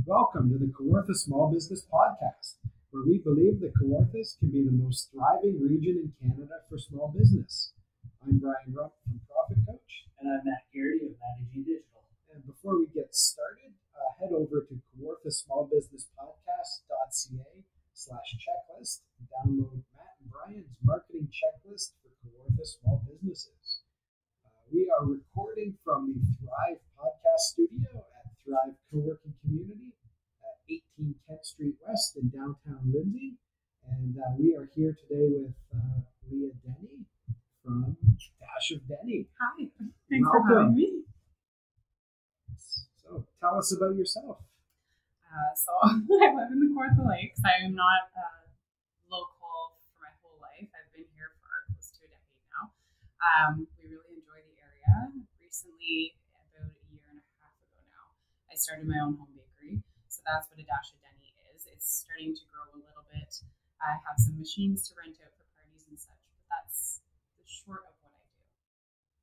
Welcome to the Kawartha Small Business Podcast, where we believe that Kawarthas can be the most thriving region in Canada for small business. I'm Brian Rupp from Profit Coach. And I'm Matt Garrity of Managing Digital. And before we get started, head over to kawarthasmallbusinesspodcast.ca/checklist and download Matt and Brian's marketing checklist for Kawartha small businesses. We are recording from the Thrive Podcast Studio at Thrive Co-working Community at 18 Kent Street West in downtown Lindsay. And we are here today with Leah Denney from Dash of Denney. Hi, thanks for having me. So tell us about yourself. So I live in the Kawartha Lakes. I am not local for my whole life. I've been here for close to a decade now. We really enjoy the area. Recently, about a year and a half ago now, I started my own home bakery. So that's what a Dash of Denney is. It's starting to grow a little bit. I have some machines to rent out for parties and such, but that's the short of what I do.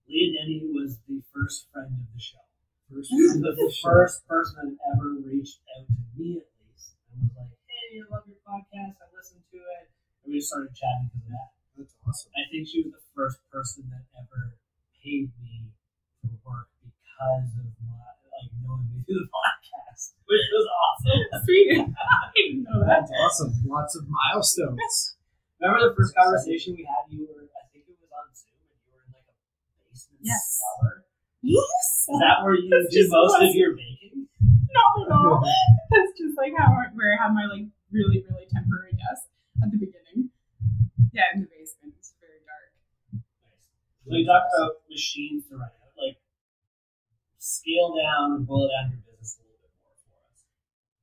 Leah Denney was the first friend of the show. The first person that ever reached out to me, at least, and was like, "Hey, I love your podcast. I listened to it." And we just started chatting because of that. That's awesome. I think she was the first person that ever paid me for work because of my knowing me through the podcast, which was awesome. Sweet. I didn't know that. That's awesome. Lots of milestones. Remember the first conversation we had? You were, I think it was on Zoom, and you were in like a basement cellar. Yes. Is that where you do most of your baking? Not at all. That's just like where I have my really, really temporary desk at the beginning. Yeah, in the basement. It's very dark. Nice. So you talked about machines to run out. Scale down and boil down your business a little bit more for us.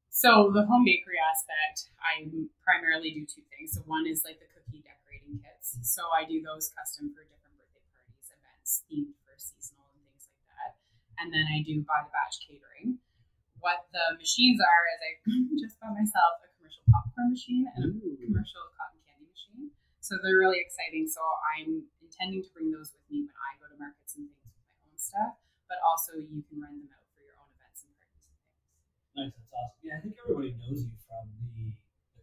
So the home bakery aspect, I primarily do two things. So one is like the cookie decorating kits. So I do those custom for different birthday parties, events, themed for seasonal and things like that. And then I do by the batch catering. What the machines are is I just bought myself a commercial popcorn machine and a commercial cotton candy machine. So they're really exciting. So I'm intending to bring those with me when I go to markets and things with my own stuff. But also you can rent them out for your own events and parties and things. Nice, that's awesome. Yeah, I think everybody knows you from the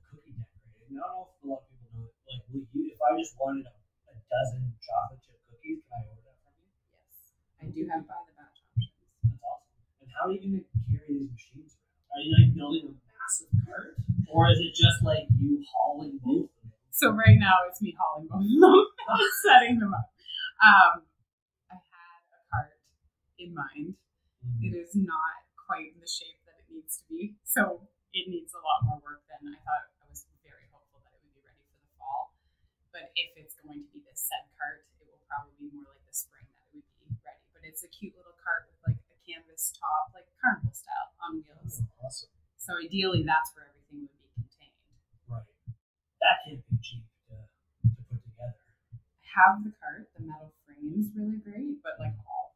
cookie decorating. I don't know if a lot of people know it. Like, if I just wanted a dozen chocolate chip cookies, can I order that from you? Yes, I do have by the batch options. That's awesome. And how are you going to carry these machines around? Are you building a massive cart, or is it just like you hauling both of them? So right now it's me hauling both of them, setting them up. In mind. It is not quite in the shape that it needs to be. So it needs a lot more work than I thought. I was very hopeful that it would be ready for the fall. But if it's going to be this said cart, it will probably be more like the spring that it would be ready. But it's a cute little cart with like a canvas top, like carnival style on wheels. Oh, awesome. So ideally that's where everything would be contained. Right. That can't be cheap to put together. I have the cart. The metal frame is really great, but like all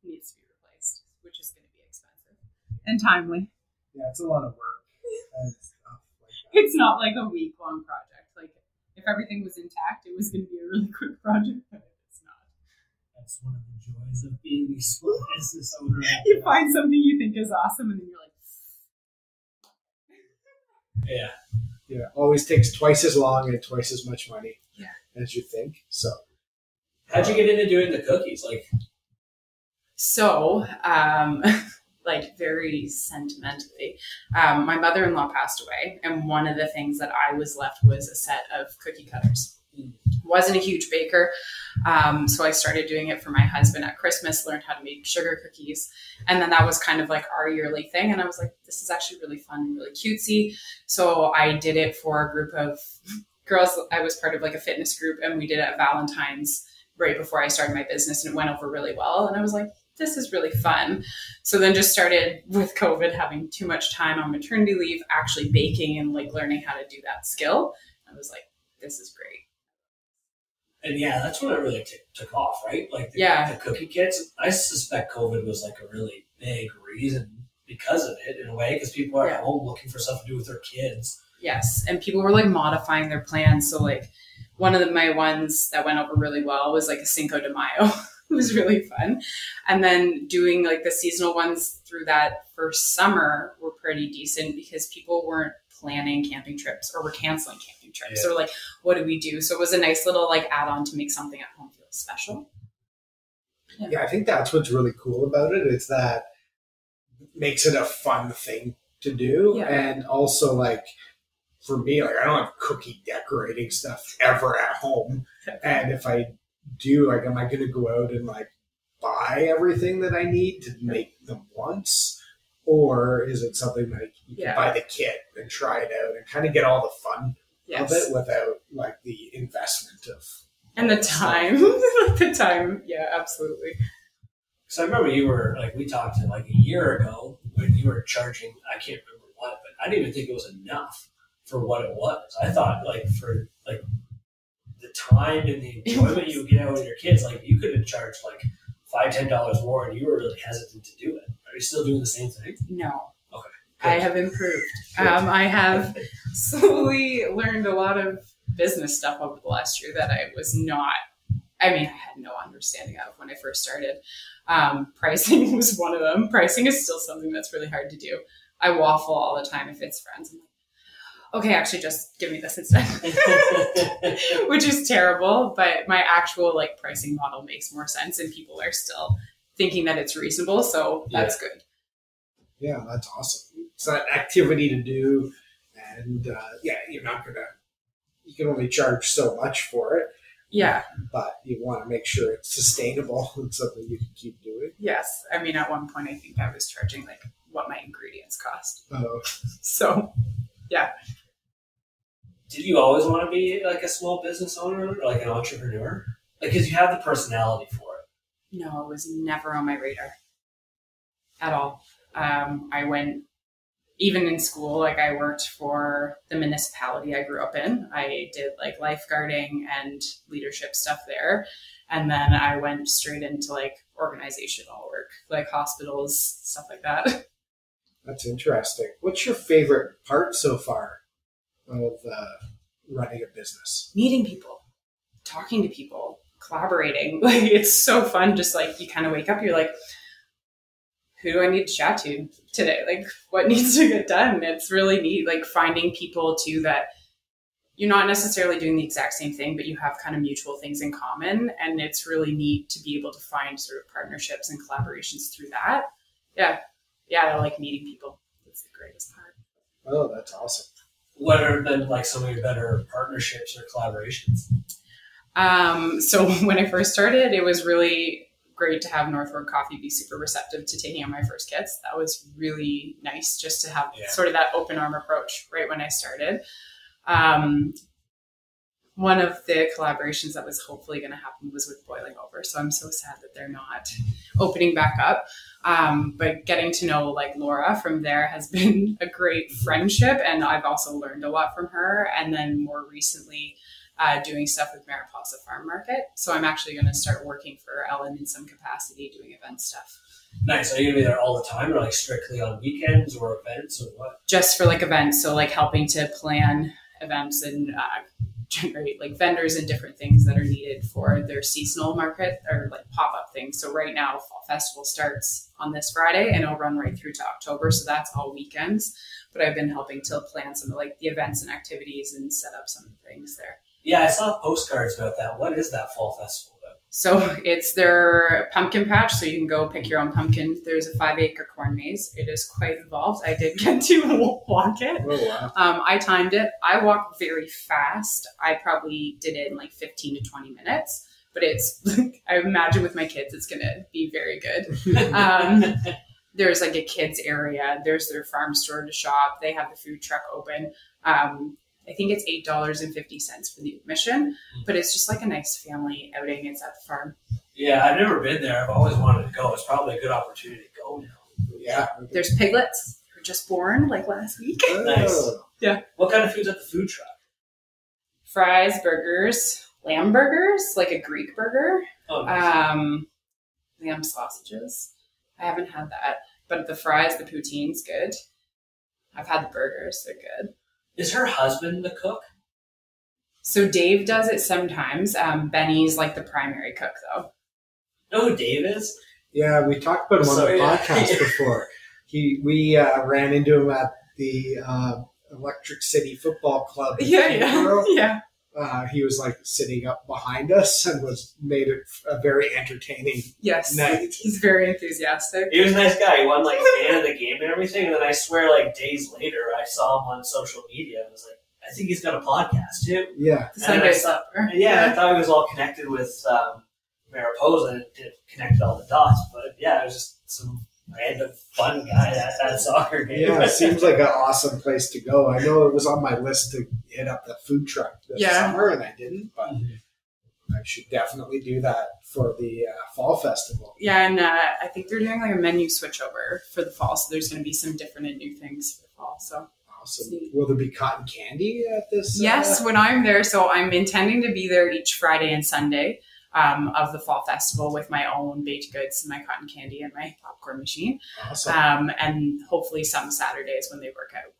needs to be replaced, which is going to be expensive and timely. Yeah, it's a lot of work. And stuff like that. It's not like a week-long project. Like, if everything was intact, it was going to be a really quick project, but it's not. That's one of the joys of being a small business owner. You find something you think is awesome, and then you're like, yeah. Yeah, always takes twice as long and twice as much money as you think. So, how'd you get into doing the cookies? So, very sentimentally, my mother-in-law passed away, and one of the things that I was left was a set of cookie cutters. Wasn't a huge baker, so I started doing it for my husband at Christmas, learned how to make sugar cookies, and then that was kind of like our yearly thing, and I was like, this is actually really fun and really cutesy, so I did it for a group of girls. I was part of like a fitness group, and we did it at Valentine's right before I started my business, and it went over really well, and I was like, this is really fun. So then just started with COVID, having too much time on maternity leave, actually baking and learning how to do that skill. I was like, this is great. And yeah, that's when it really took off, right? The cookie kits. I suspect COVID was a really big reason because of it in a way, because people are at home looking for stuff to do with their kids. Yes. And people were modifying their plans. So one of my ones that went over really well was a Cinco de Mayo. It was really fun. And then doing the seasonal ones through that first summer pretty decent because people weren't planning camping trips or were canceling camping trips. So like, what do we do? So it was a nice little like add-on to make something at home feel special. Yeah, I think that's what's really cool about it. It's that makes it a fun thing to do. Yeah. And also, like, for me, like, I don't have cookie decorating stuff ever at home. And if I do, like, am I going to go out and, like, buy everything that I need to make them once? Or is it something like you can buy the kit and try it out and kind of get all the fun of it without, like, the investment of... And the time. The time. Yeah, absolutely. So I remember you were, like, we talked like a year ago when you were charging, I can't remember what, but I didn't even think it was enough for what it was. I thought, like, for, like, the time and the enjoyment you would get out with your kids, like, you could have charged, like, $5-10 more and you were really hesitant to do it. Are you still doing the same thing? No. Okay. Good. I have improved. I have slowly learned a lot of business stuff over the last year that I had no understanding of when I first started. Pricing was one of them. Pricing is still something that's really hard to do. I waffle all the time if it's friends. I'm like, okay, actually just give me this instead, which is terrible. But my actual like pricing model makes more sense and people are still thinking that it's reasonable. So that's good. Yeah, that's awesome. It's an activity to do. And you're not going to, you can only charge so much for it. Yeah. But you want to make sure it's sustainable and something you can keep doing. Yes. I mean, at one point, I think I was charging like what my ingredients cost. Oh. So, yeah. Did you always want to be like a small business owner or like an entrepreneur? Like, because you have the personality for it. No, it was never on my radar at all. I went... Even in school, like I worked for the municipality I grew up in. I did like lifeguarding and leadership stuff there. And then I went straight into like organizational work, like hospitals, stuff like that. That's interesting. What's your favorite part so far of running a business? Meeting people, talking to people, collaborating. Like it's so fun. Just like you kind of wake up, you're like, who do I need to chat to today? Like what needs to get done? It's really neat, like finding people too that you're not necessarily doing the exact same thing, but you have kind of mutual things in common. And it's really neat to be able to find sort of partnerships and collaborations through that. Yeah. I like meeting people. That's the greatest part. Oh, that's awesome. What are been like some of your better partnerships or collaborations? So when I first started, it was really great to have Northward Coffee be super receptive to taking on my first kits. That was really nice just to have sort of that open arm approach right when I started. One of the collaborations that was hopefully going to happen was with Boiling Over. So I'm so sad that they're not opening back up. But getting to know like Laura from there has been a great friendship. And I've also learned a lot from her. And then more recently, doing stuff with Mariposa Farm Market. So I'm actually going to start working for Ellen in some capacity doing event stuff. Nice. Are you going to be there all the time or like strictly on weekends or events or what? Just for like events. So like helping to plan events and generate like vendors and different things that are needed for their seasonal market or like pop-up things. So right now Fall Festival starts on this Friday and it'll run right through to October. So that's all weekends. But I've been helping to plan some of like the events and activities and set up some things there. Yeah, I saw postcards about that. What is that Fall Festival about? So it's their pumpkin patch. So you can go pick your own pumpkin. There's a 5-acre corn maze. It is quite involved. I did get to walk it. Oh, wow. I timed it. I walked very fast. I probably did it in like 15 to 20 minutes. But it's, I imagine with my kids, it's going to be very good. There's like a kids area. There's their farm store to shop. They have the food truck open. I think it's $8.50 for the admission, but it's just like a nice family outing. It's at the farm. Yeah, I've never been there. I've always wanted to go. It's probably a good opportunity to go now. Yeah. There's piglets who were just born like last week. Oh. Nice. Yeah. What kind of food's at the food truck? Fries, burgers, lamb burgers, like a Greek burger. Oh, nice. Lamb sausages. I haven't had that, but the fries, the poutine's good. I've had the burgers. They're good. Is her husband the cook? So Dave does it sometimes. Benny's like the primary cook, though. Know who Dave is? Yeah, we talked about him on the podcast before. We ran into him at the Electric City Football Club. Yeah. He was like sitting up behind us and made it a very entertaining night. He's very enthusiastic. He was a nice guy. He won like fan of the game and everything. And then I swear, like days later, I saw him on social media. I was like, I think he's got a podcast too. Yeah. I thought he was all connected with Mariposa and it connected all the dots. But yeah, it was just some random fun guy at that soccer game. Yeah, it seems like an awesome place to go. I know it was on my list to hit up the food truck this summer, and I didn't, but I should definitely do that for the fall festival. Yeah, and I think they're doing like a menu switchover for the fall, so there's going to be some different and new things for the fall. So awesome. Will there be cotton candy at this? Yes, when I'm there. So I'm intending to be there each Friday and Sunday of the fall festival with my own baked goods, my cotton candy, and my popcorn machine. Awesome. And hopefully some Saturdays when they work out.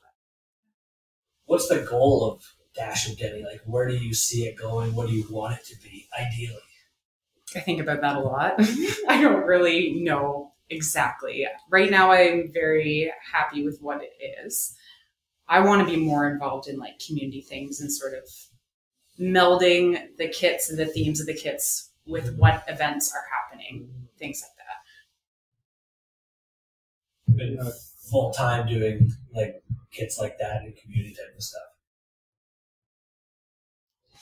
What's the goal of Dash of Denney? Like, where do you see it going? What do you want it to be, ideally? I think about that a lot. I don't really know exactly. Right now, I'm very happy with what it is. I want to be more involved in like community things and sort of melding the kits and the themes of the kits with what events are happening, things like that. Been full time doing like kits like that and community type of stuff.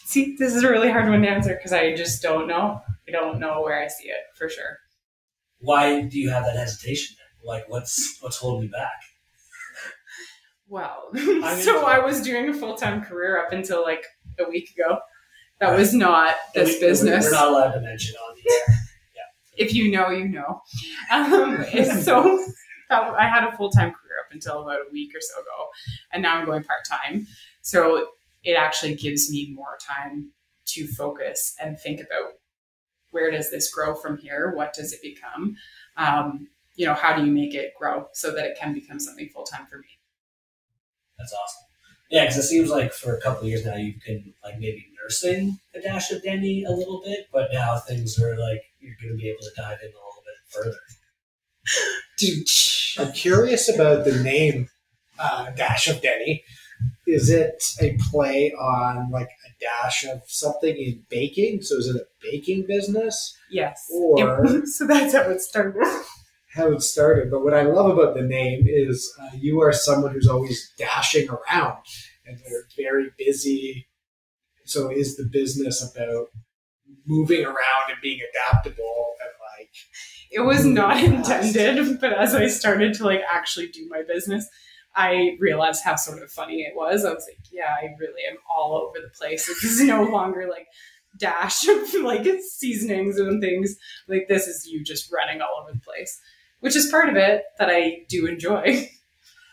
See, this is a really hard one to answer because I just don't know. I don't know where I see it for sure. Why do you have that hesitation? Like, what's holding you back? Well, so I was doing a full-time career up until like a week ago. That was not this business. We're not allowed to mention on the air. Yeah. If you know, you know. So I had a full-time career up until about a week or so ago, and now I'm going part-time. So it actually gives me more time to focus and think about where does this grow from here? What does it become? How do you make it grow so that it can become something full-time for me? That's awesome. Yeah, because it seems like for a couple of years now you've been like maybe nursing the Dash of Denney a little bit, but now things are like you're going to be able to dive in a little bit further. Dude, I'm curious about the name Dash of Denney. Is it a play on like a dash of something in baking? So is it a baking business? Yes. Or so that's how it started. But what I love about the name is you are someone who's always dashing around and they're very busy. So is the business about moving around and being adaptable and like... It was not intended, but as I started to like actually do my business, I realized how sort of funny it was. I was like, yeah, I really am all over the place. This is no longer like dash of like seasonings and things. Like this is you just running all over the place, which is part of it that I do enjoy.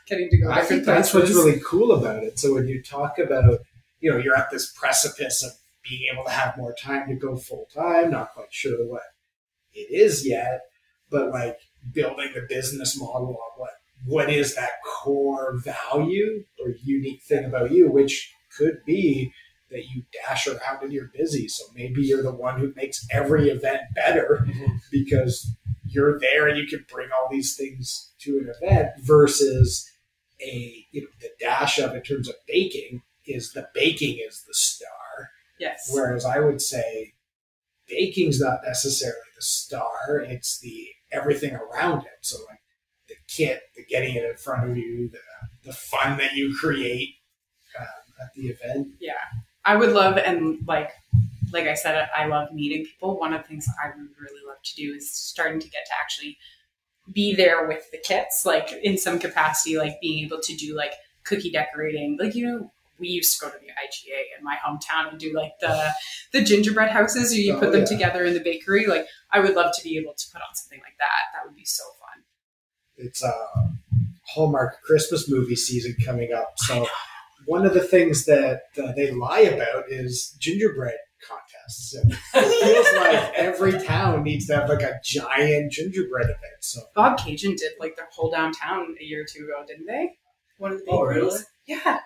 Getting to go I think that's what's really cool about it. So when you talk about, you're at this precipice of being able to have more time to go full time, not quite sure what it is yet, but like building the business model on what is that core value or unique thing about you, which could be that you dash around and you're busy. So maybe you're the one who makes every event better because you're there and you can bring all these things to an event versus the dash of in terms of baking is the star. Yes. Whereas I would say baking's not necessarily the star, it's the everything around it. So like the kit, the getting it in front of you, the fun that you create at the event. Yeah. I would love, and like I said, I love meeting people. One of the things I would really love to do is starting to get to actually be there with the kits, like in some capacity, like being able to do like cookie decorating. Like, we used to go to the IGA in my hometown and do like the gingerbread houses, or you put them together in the bakery. Like, I would love to be able to put on something like that. That would be so fun. It's a Hallmark Christmas movie season coming up. So one of the things that they lie about is gingerbread contests. And it feels like every town needs to have like a giant gingerbread event. So Bob Cajun did like their whole downtown a year or two ago, didn't they? One of the bakeries. Oh, really? Yeah.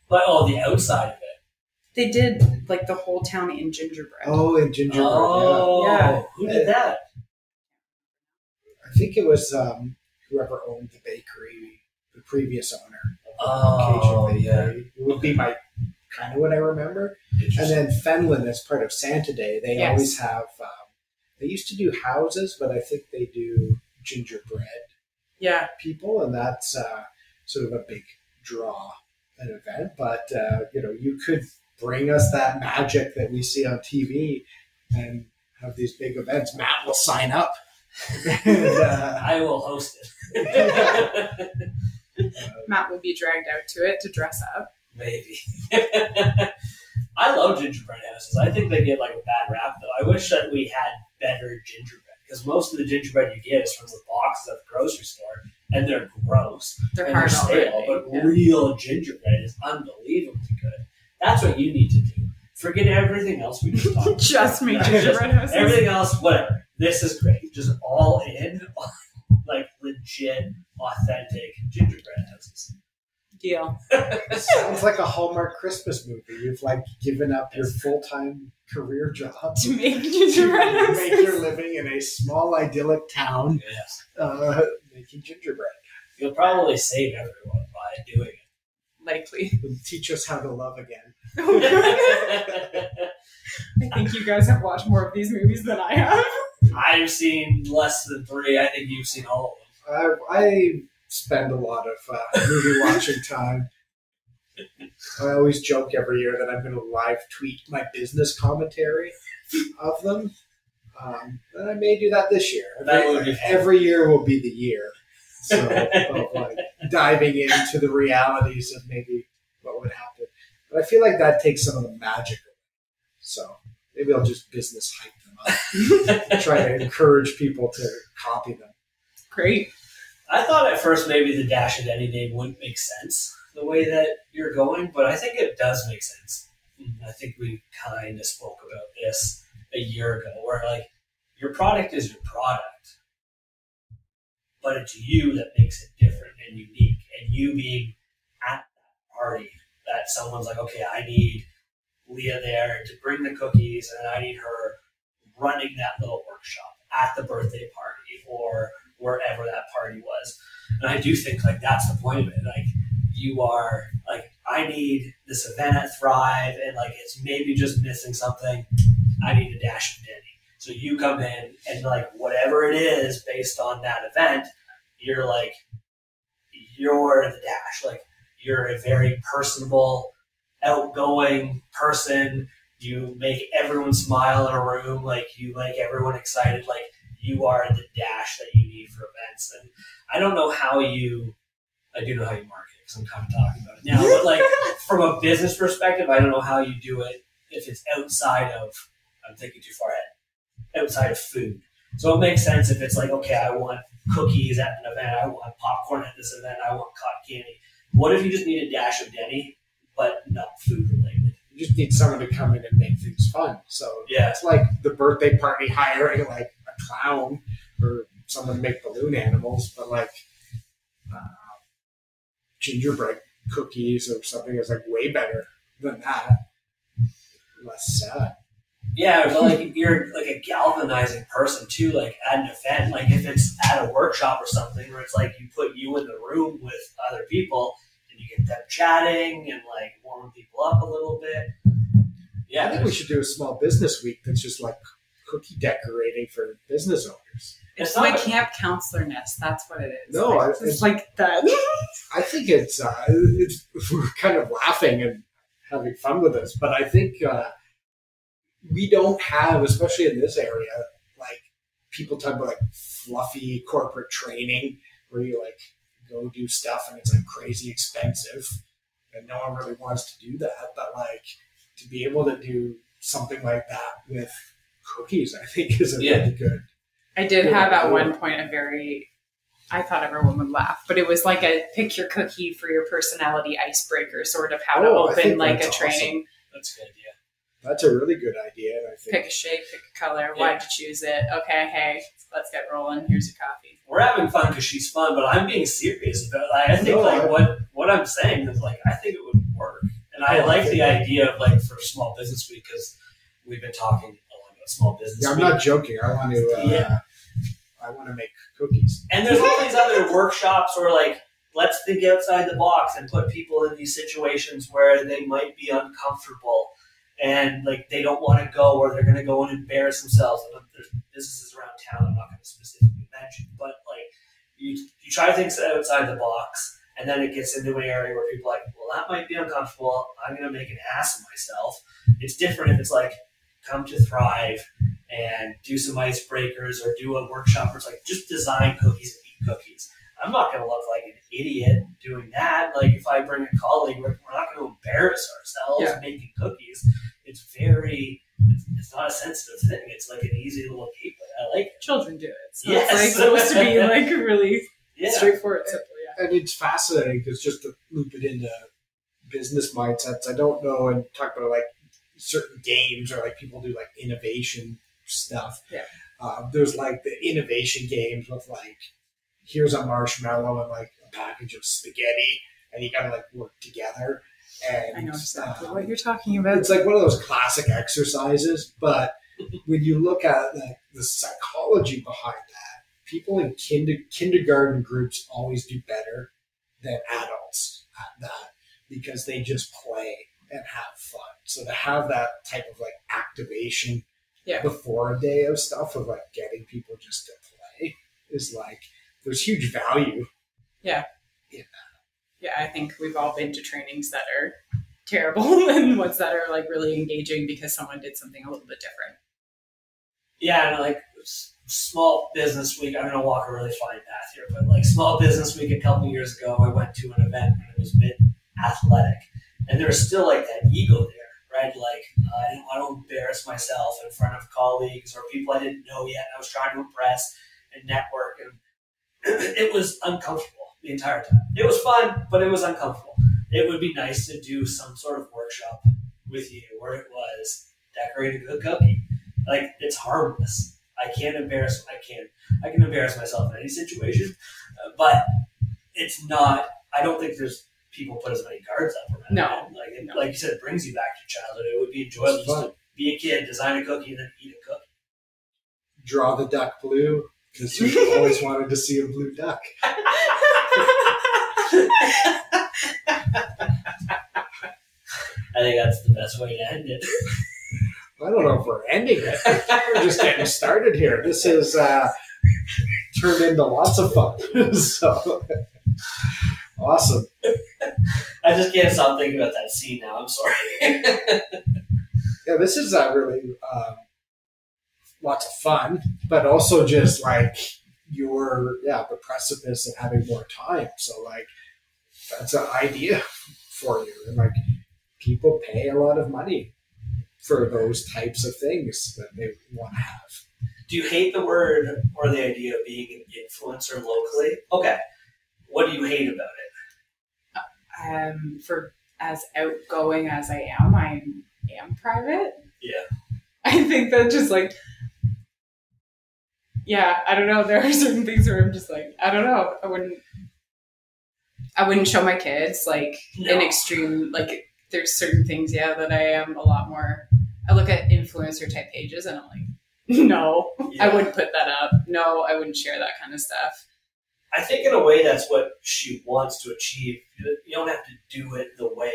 But the outside of it. They did like the whole town in gingerbread. Oh, in gingerbread. Oh, yeah. Who did that? I think it was whoever owned the bakery, the previous owner Oh, Cajun yeah. Bakery. It would be my kind of what I remember. And then Fenlon, as part of Santa Day, they always have. They used to do houses, but I think they do gingerbread. Yeah. People, and that's sort of a big draw an event. But you could bring us that magic that we see on TV and have these big events. Matt will sign up. And, I will host it. Matt will be dragged out to it to dress up. Maybe. I love gingerbread houses. I think they get like a bad rap, though. I wish that we had better gingerbread, because most of the gingerbread you get is from the boxes at the grocery store, and they're gross. They're and hard they're stale, already. but real gingerbread is unbelievably good. That's what you need to do. Forget everything else we just talked about. Just make gingerbread houses. Everything else, whatever. This is great. Just all in, like legit, authentic gingerbread houses. Deal. sounds like a Hallmark Christmas movie. You've like given up your full-time career job To make gingerbread houses. make your living in a small idyllic town Yes. making gingerbread. You'll probably save everyone by doing it. Likely. It'll teach us how to love again. I think you guys have watched more of these movies than I have. I've seen less than 3. I think you've seen all of them. I spend a lot of movie watching time. I always joke every year that I'm going to live tweet my business commentary of them. And I may do that this year. That would be fun. Every year will be the year. So, of like diving into the realities of maybe what would happen. But I feel like that takes some of the magic away. So maybe I'll just business hype them up. Try to encourage people to copy them. Great. I thought at first maybe the Dash of Denney name wouldn't make sense the way that you're going, but I think it does make sense. I think we kind of spoke about this a year ago, where like your product is your product, but it's you that makes it different and unique. And you being at that party that someone's like, okay, I need Leah there to bring the cookies, and I need her running that little workshop at the birthday party or wherever that party was. And I do think like that's the point of it. Like you are like, I need this event at Thrive, and like it's maybe just missing something. I need a Dash of Denney. So you come in and like whatever it is based on that event, you're like, you're the Dash. Like you're a very personable, outgoing person. You make everyone smile in a room. Like you make everyone excited. Like you are the Dash that you need for events. And I don't know how I do know how you market it because I'm kind of talking about it now. But like from a business perspective, I don't know how you do it if it's outside of, I'm thinking too far ahead, outside of food. So it makes sense if it's like, okay, I want cookies at an event, I want popcorn at this event, I want cotton candy. What if you just need a Dash of Denney, but not food related? You just need someone to come in and make things fun. So Yeah. it's like the birthday party hiring like a clown or someone to make balloon animals, but like gingerbread cookies or something is like way better than that. Less sad. Yeah, but like you're like a galvanizing person too, like at an event, like if it's at a workshop or something where it's like you put you in the room with other people and you get them chatting and like warming people up a little bit. Yeah, I think we should do a small business week that's just like cookie decorating for business owners. It's like camp counselor nest. That's what it is. No, it's like that. I think it's we're kind of laughing and having fun with this, but I think we don't have, especially in this area, like people talk about like fluffy corporate training where you like go do stuff and it's like crazy expensive and no one really wants to do that. But like to be able to do something like that with cookies, I think is a really good. I did have at one point I thought everyone would laugh, but it was like a pick your cookie for your personality icebreaker, sort of how to open like a training. Awesome. That's a good idea. That's a really good idea, and I think Pick a shape, pick a color. Why'd you choose it? Okay, hey, let's get rolling. Here's your coffee. We're having fun because she's fun, but I'm being serious about it. I think what I'm saying is like I think it would work, and I like the idea of like for Small Business Week because we've been talking a lot about small business. Yeah, I'm week. not joking. I want to. I want to make cookies. And there's all these other workshops or like, let's think outside the box and put people in these situations where they might be uncomfortable and like they don't want to go, or they're going to go and embarrass themselves. And there's businesses around town I'm not going to specifically mention, but like you try to think outside the box, and then it gets into an area where people are like, well, that might be uncomfortable. I'm going to make an ass of myself. It's different if it's like, come to Thrive and do some icebreakers or do a workshop where it's like, just design cookies and eat cookies. I'm not going to look like an idiot doing that. Like if I bring a colleague, we're not going to embarrass ourselves making cookies. It's not a sensitive thing. It's like an easy little gateway. I like it. Children do it. So it's like supposed to be like really straightforward, simple. Yeah. And it's fascinating because just to loop it into business mindsets, I don't know, and talk about like certain games or like people do like innovation stuff. Yeah. There's like the innovation games with like, here's a marshmallow and like a package of spaghetti, and you gotta like work together. And I know exactly what you're talking about. It's like one of those classic exercises, but when you look at like the psychology behind that, people in kindergarten groups always do better than adults at that because they just play and have fun. So to have that type of like activation before a day of stuff of like getting people just to play is like, there's huge value. Yeah. In that. Yeah, I think we've all been to trainings that are terrible and ones that are like really engaging because someone did something a little bit different. Yeah, and like small business week, I'm going to walk a really fine path here, but like small business week a couple years ago, I went to an event and it was a bit athletic. And there was still like that ego there, right? Like I didn't want to embarrass myself in front of colleagues or people I didn't know yet. I was trying to impress and network, and it was uncomfortable the entire time. It was fun, but it was uncomfortable. It would be nice to do some sort of workshop with you where it was decorate a good cookie. Like it's harmless. I can embarrass myself in any situation, but it's not. I don't think there's people put as many guards up around. No, it. Like you said, it brings you back to childhood. It would be enjoyable just to be a kid, design a cookie, and then eat a cookie. Draw the duck blue because you always wanted to see a blue duck. I think that's the best way to end it. I don't know if we're ending it. We're just getting started here. This has turned into lots of fun. So awesome. I just can't stop thinking about that scene now. I'm sorry. Yeah, this is really lots of fun, but also just like the precipice of having more time. So like that's an idea for you, and like people pay a lot of money for those types of things that they want to have. Do you hate the word or the idea of being an influencer locally? Okay. What do you hate about it? For as outgoing as I am private. Yeah. I think that just like, I don't know. There are certain things where I'm just like, I don't know. I wouldn't show my kids like an extreme, like there's certain things, that I am a lot more. I look at influencer type pages and I'm like, no, I wouldn't put that up. No, I wouldn't share that kind of stuff. I think in a way that's what she wants to achieve. You don't have to do it the way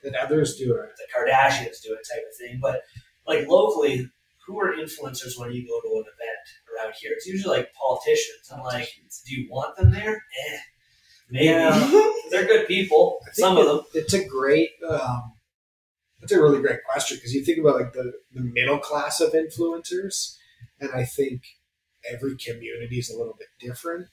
that others do it, the Kardashians do it, type of thing. But like locally, who are influencers when you go to an event around here? It's usually like politicians. I'm like, do you want them there? Maybe. Yeah. They're good people. Some of them. It's a great. That's a really great question because you think about like the middle class of influencers, and I think every community is a little bit different.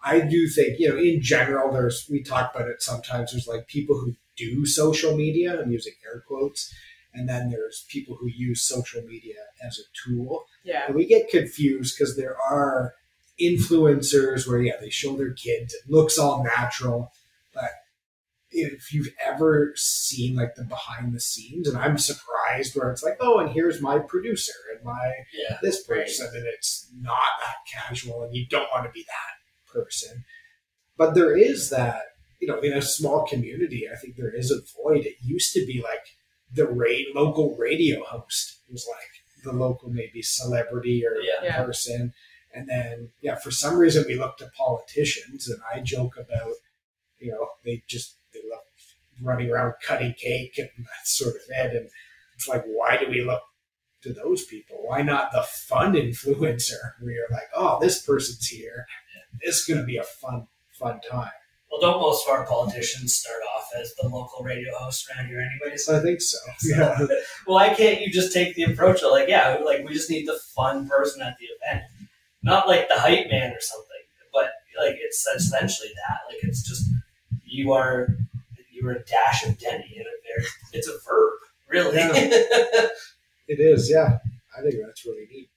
I do think, in general, we talk about it sometimes. There's like people who do social media, I'm using air quotes, and then there's people who use social media as a tool. Yeah. And we get confused because there are influencers where, they show their kids. It looks all natural, but if you've ever seen like the behind the scenes, and I'm surprised where it's like, oh, and here's my producer and my this person, and it's not that casual, and you don't want to be that person. But there is that, in a small community, I think there is a void. It used to be like the local radio host was like the local maybe celebrity or person, And then, for some reason we look to politicians, and I joke about, they love running around cutting cake and that sort of it. And it's like, why do we look to those people? Why not the fun influencer where you're like, oh, this person's here. This is going to be a fun time. Well, don't most of our politicians start off as the local radio host around here anyways? I think so. Yeah. Why can't you just take the approach of we just need the fun person at the event? Not like the hype man or something, but it's essentially that. It's just you are a dash of Denney, and it's a verb, really. Yeah. It is, yeah. I think that's really neat.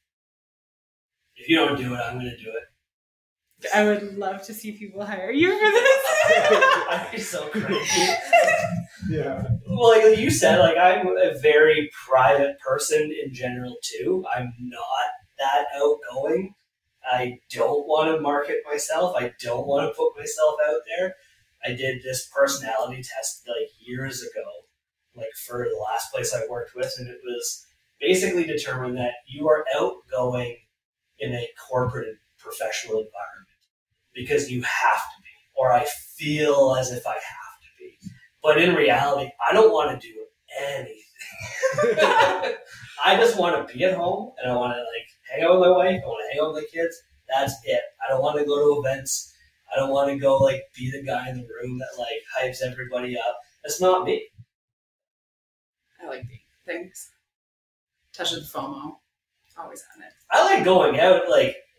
If you don't do it, I'm going to do it. I would love to see people hire you for this. I'd be so crazy. Yeah. Well, like you said, I'm a very private person in general too. I'm not that outgoing. I don't want to market myself. I don't want to put myself out there. I did this personality test years ago, for the last place I worked with, and it was basically determined that you are outgoing in a corporate and professional environment because you have to be, or I feel as if I have to be. But in reality, I don't want to do anything. I just want to be at home, and I want to hang out with my wife. I want to hang out with the kids. That's it. I don't want to go to events. I don't want to go be the guy in the room that hypes everybody up. That's not me. I like being things. Touch of the FOMO. Always on it. I like going out,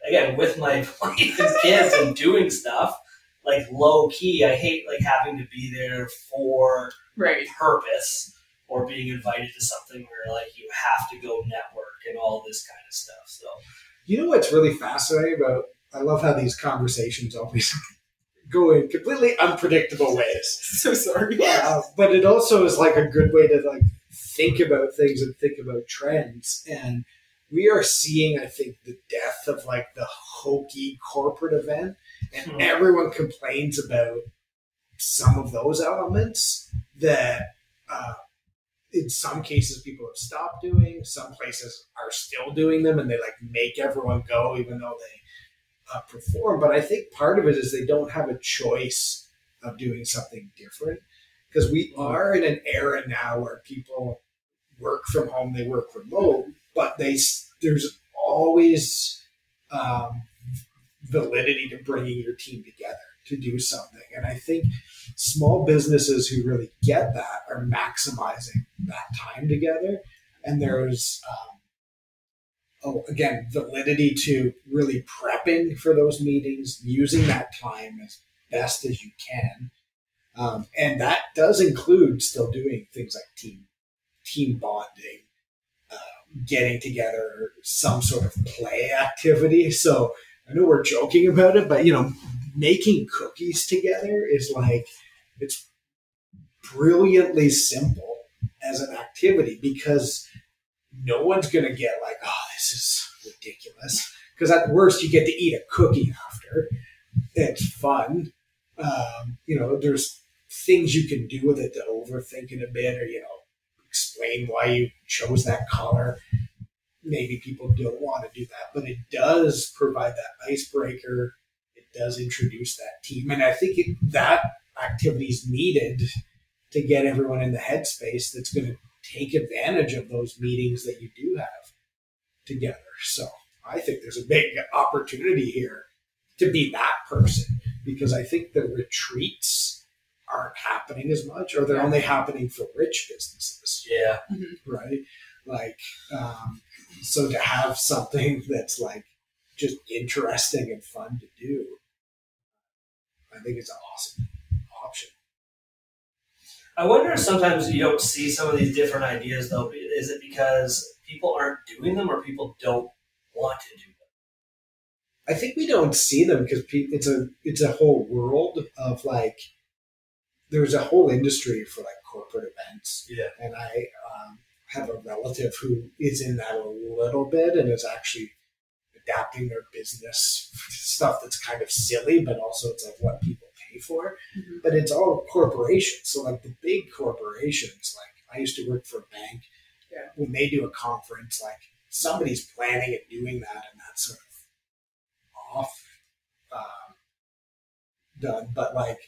again, with my wife and kids and doing stuff, low key. I hate having to be there for right purpose or being invited to something where you have to go network and all this kind of stuff. So, you know what's really fascinating about? I love how these conversations always go in completely unpredictable ways. So sorry. But it also is a good way to think about things and think about trends. And we are seeing, I think, the death of the hokey corporate event, and everyone complains about some of those elements that in some cases people have stopped doing. Some places are still doing them, and they make everyone go even though they perform. But I think part of it is they don't have a choice of doing something different, because we are in an era now where people work from home, they work remote, but there's always validity to bringing your team together to do something. And I think small businesses who really get that are maximizing that time together. And there's, again, validity to really prepping for those meetings, using that time as best as you can. And that does include still doing things like team bonding, getting together, some sort of play activity. So I know we're joking about it, but making cookies together is it's brilliantly simple as an activity, because no one's going to get this is ridiculous. Because at worst, you get to eat a cookie after. It's fun. There's things you can do with it to overthink it a bit, or, explain why you chose that color. Maybe people don't want to do that, but it does provide that icebreaker. It does introduce that team. And I think that activity is needed to get everyone in the headspace that's going to take advantage of those meetings that you do have together. So I think there's a big opportunity here to be that person, because I think the retreats aren't happening as much, or they're only happening for rich businesses. Yeah. Right? So to have something that's just interesting and fun to do, I think it's an awesome option. I wonder if sometimes you don't see some of these different ideas, though. Is it because people aren't doing them, or people don't want to do them? I think we don't see them because it's a whole world of there's a whole industry for corporate events. Yeah. And I have a relative who is in that a little bit and is actually adapting their business stuff that's kind of silly, but also it's what people pay for. Mm-hmm. But it's all corporations. So the big corporations, I used to work for a bank. Yeah. When they do a conference, somebody's planning and doing that, and that sort of off done, but like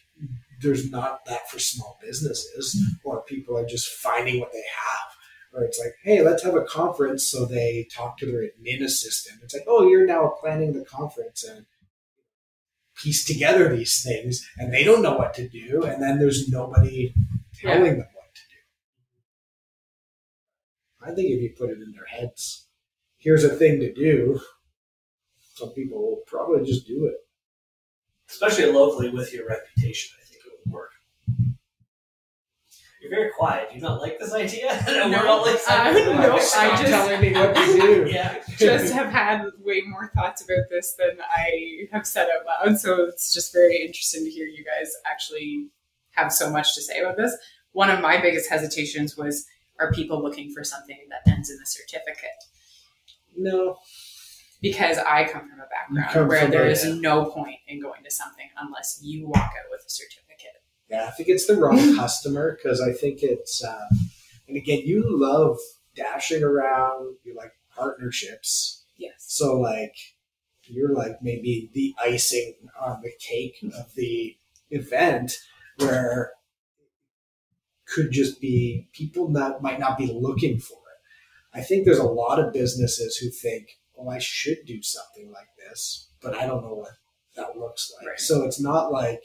there's not that for small businesses, or people are just finding what they have. Or it's like, hey, let's have a conference. So they talk to their admin assistant. It's like, oh, you're now planning the conference and piece together these things, and they don't know what to do. And then there's nobody telling them what to do. I think if you put it in their heads, here's a thing to do, some people will probably just do it. Especially locally with your reputation, I think it would work. You're very quiet. Do you not like this idea? No, we're all excited. no, I Stop just telling me what to do. Yeah. just have had way more thoughts about this than I have said out loud. So it's just very interesting to hear you guys actually have so much to say about this. One of my biggest hesitations was, are people looking for something that ends in a certificate? No. Because I come from a background where there is no point in going to something unless you walk out with a certificate. Yeah, I think it's the wrong customer, because I think it's, and again, you love dashing around, you like partnerships. Yes. So like, you're like maybe the icing on the cake of the event, where could just be people that might not be looking for it. I think there's a lot of businesses who think, oh, I should do something like this, but I don't know what that looks like. Right. So it's not like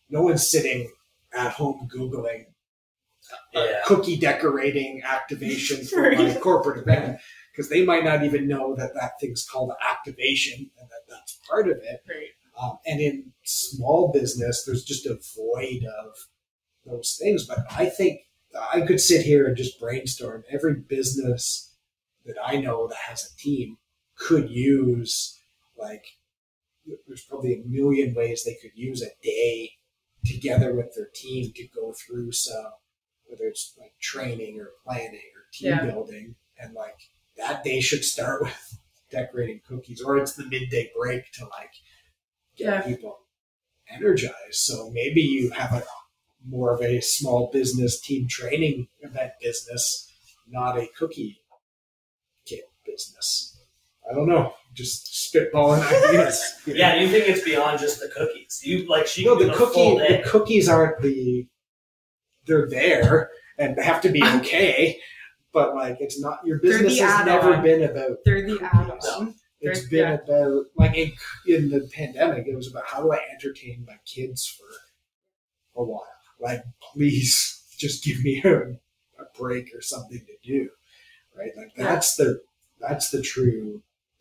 no one's sitting at home Googling cookie decorating activation for my corporate event, because they might not even know that that thing's called activation and that that's part of it. Right. And in small business, there's just a void of those things. But I think I could sit here and just brainstorm. Every business that I know that has a team could use, like, there's probably a million ways they could use a day together with their team to go through some, whether it's like training or planning or team building. And like that day should start with decorating cookies, or it's the midday break to like get people energized. So maybe you have a more of a small business team training event business, not a cookie kit business. I don't know. Just spitballing ideas. Yeah, you think it's beyond just the cookies? You like she no, the cookies aren't they're there and they have to be okay, but like it's not, your business has never been about they're the add-on. It's been about, like in the pandemic, it was about how do I entertain my kids for a while? Like, please just give me a break or something to do, right? Like that's the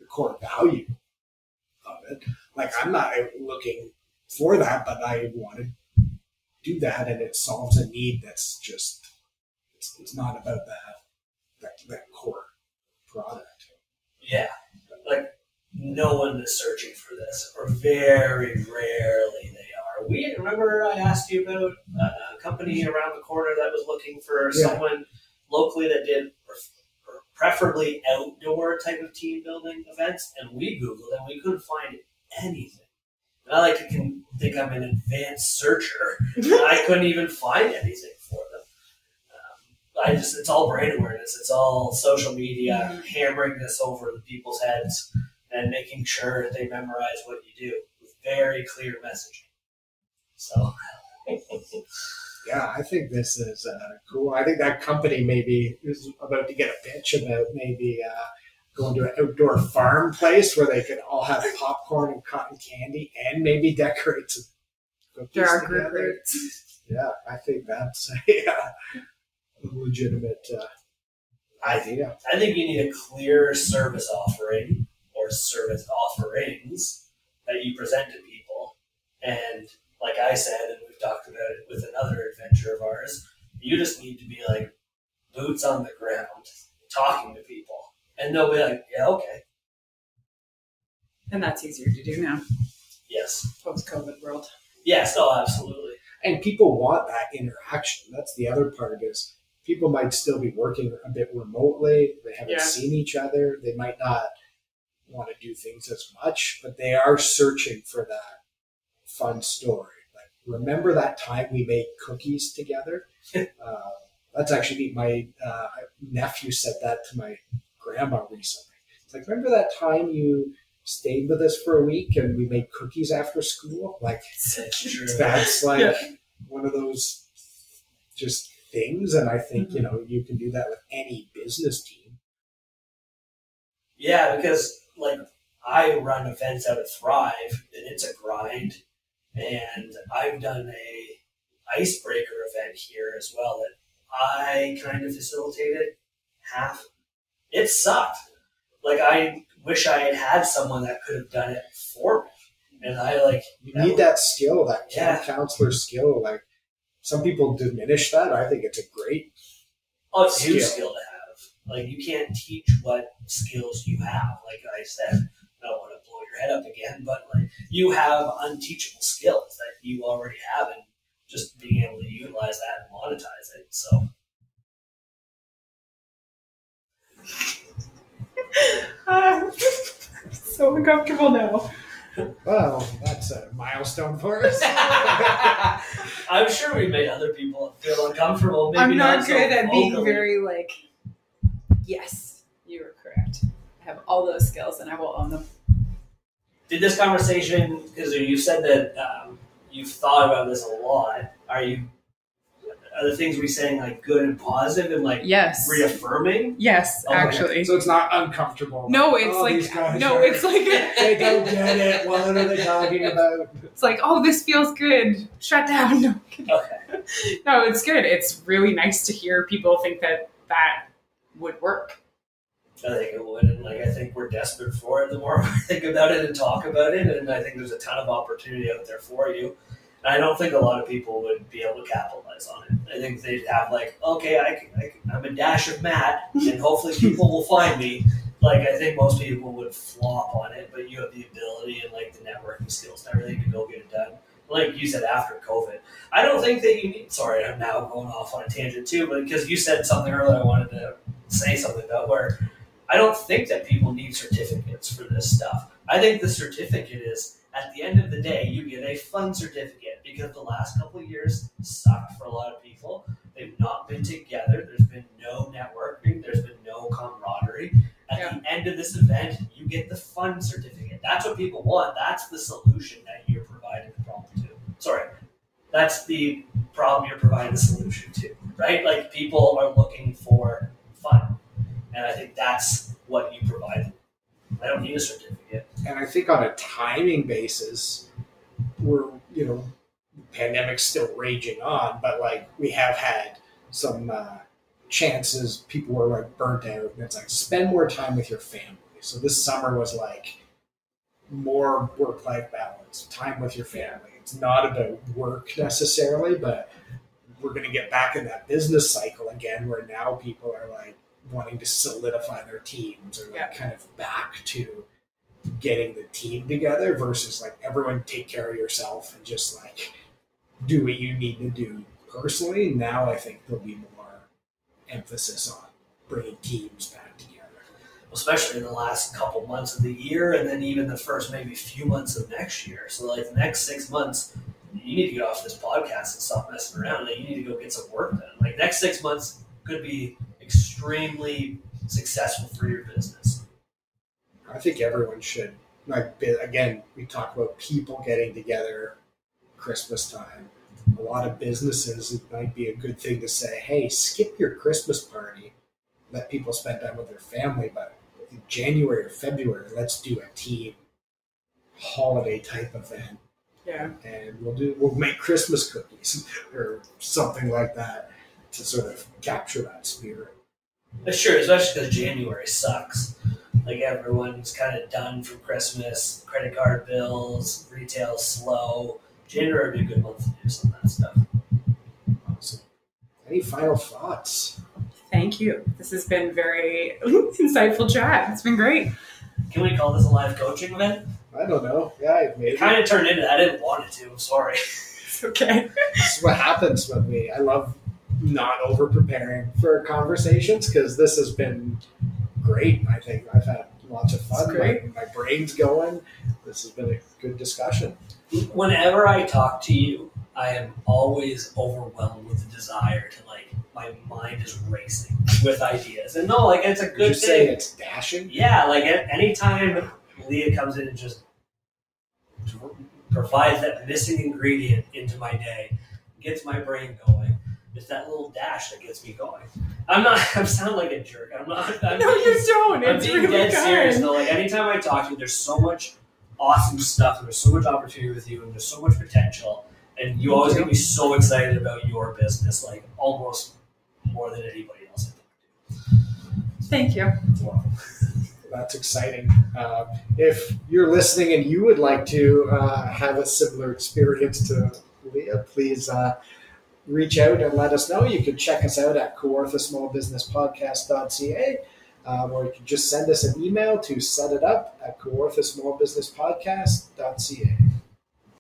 core value of it. Like, I'm not looking for that, but I want to do that, and it solves a need that's just, it's not about that core product. Yeah, like no one is searching for this, or very rarely they are. We remember I asked you about a company around the corner that was looking for someone locally that did preferably outdoor type of team building events, and we Googled and we couldn't find anything. And I like to think I'm an advanced searcher. I couldn't even find anything for them. It's all brand awareness. It's all social media, hammering this over the people's heads and making sure they memorize what you do with very clear messaging. So, yeah, I think this is cool. I think that company maybe is about to get a pitch about maybe going to an outdoor farm place where they could all have popcorn and cotton candy and maybe decorate some cookies there are together. group rates. Yeah, I think that's a legitimate idea. I think you need a clear service offering or service offerings that you present to people. And like I said, and we've talked about it with another adventure of ours, you just need to be like boots on the ground, talking to people. And they'll be like, yeah, okay. And that's easier to do now. Yes. Post-COVID world. Yes, no, absolutely. And people want that interaction. That's the other part, is people might still be working a bit remotely. They haven't seen each other. They might not want to do things as much, but they are searching for that fun story. Like, remember that time we made cookies together? That's actually my nephew said that to my grandma recently. It's like, remember that time you stayed with us for a week and we made cookies after school. Like, True. that's like one of those just things. And I think, you know, you can do that with any business team. Yeah, because like I run events out of Thrive, and it's a grind. And I've done a icebreaker event here as well that I kind of facilitated half. It sucked. Like, I wish I had someone that could have done it for me. And I like... You need that skill, that camp counselor skill. Like, some people diminish that. I think it's a great it's a huge skill to have. Like, you can't teach what skills you have. Like I said, I don't want to blow your head up again, but like, you have unteachable skills that you already have, and just being able to utilize that and monetize it. So... So uncomfortable now. Well, that's a milestone for us. I'm sure we made other people feel uncomfortable. Maybe I'm not good so at being vocally. very like, yes, you are correct. I have all those skills and I will own them. Did this conversation, because you said that you've thought about this a lot, are the things we saying like good and positive and like Yes. reaffirming? Yes, Okay. actually. So it's not uncomfortable. No, it's these guys it's like they don't get it. What are they talking about? it's like, oh, this feels good. Shut down. No, Okay. no, it's good. It's really nice to hear people think that would work. I think it would, and like I think we're desperate for it. The more we think about it and talk about it, and I think there's a ton of opportunity out there for you. And I don't think a lot of people would be able to capitalize on it. I think they'd have like, okay, I'm a dash of Matt, and hopefully people will find me. Like, I think most people would flop on it, but you have the ability and like the networking skills and everything to go get it done. Like you said, after COVID, I don't think that you need. Sorry, I'm now going off on a tangent too, but because you said something earlier, I wanted to say something about where I don't think that people need certificates for this stuff. I think the certificate is, at the end of the day, you get a fun certificate, because the last couple of years sucked for a lot of people. They've not been together. There's been no networking. There's been no camaraderie. At the end of this event, you get the fun certificate. That's what people want. That's the solution that you're providing the problem to. Sorry. That's the problem you're providing the solution to, right? Like, people are looking for fun. And I think that's what you provide them. I don't need a certificate. And I think on a timing basis, we're, you know, the pandemic's still raging on, but like we have had some chances, people were like burnt out, and it's like spend more time with your family. So this summer was like more work-life balance, time with your family. It's not about work necessarily, but we're going to get back in that business cycle again, where now people are like wanting to solidify their teams, or like kind of back to getting the team together versus like everyone take care of yourself and just like do what you need to do personally. Now I think there'll be more emphasis on bringing teams back together. Especially in the last couple months of the year, and then even the first maybe few months of next year. So like the next 6 months, you need to get off this podcast and stop messing around. Like, you need to go get some work done. Like, next 6 months could be extremely successful for your business. I think everyone should, like, again, we talk about people getting together Christmas time. A lot of businesses, it might be a good thing to say, hey, skip your Christmas party, let people spend time with their family, but in January or February, let's do a team holiday type event. Yeah. And we'll make Christmas cookies or something like that to sort of capture that spirit. Sure, especially because January sucks. Like, everyone's kind of done for Christmas, credit card bills, retail's slow. January would be a good month to do some of that stuff. Awesome. Any final thoughts? Thank you. This has been very insightful chat. It's been great. Can we call this a live coaching event? I don't know. Yeah, maybe. It kind of turned into that. I didn't want it to. I'm sorry. It's okay. This is what happens when I love not over preparing for conversations, because this has been great. I think I've had lots of fun. It's great. My brain's going. This has been a good discussion. Whenever I talk to you, I am always overwhelmed with the desire to, like, my mind is racing with ideas. And no, like, it's a good Would you thing. say it's dashing? Yeah, like, anytime Leah comes in and just provides that missing ingredient into my day, gets my brain going. It's that little dash that gets me going. I sound like a jerk. No, you don't. I'm It's being really dead kind. serious though. Like anytime I talk to you, there's so much awesome stuff, and there's so much opportunity with you, and there's so much potential. And you always get me so excited about your business, like almost more than anybody else I talk to. Thank you. Wow. That's exciting. If you're listening and you would like to have a similar experience to Leah, please reach out and let us know. You can check us out at kawarthasmallbusinesspodcast.ca, or you can just send us an email to setitup@kawarthasmallbusinesspodcast.ca.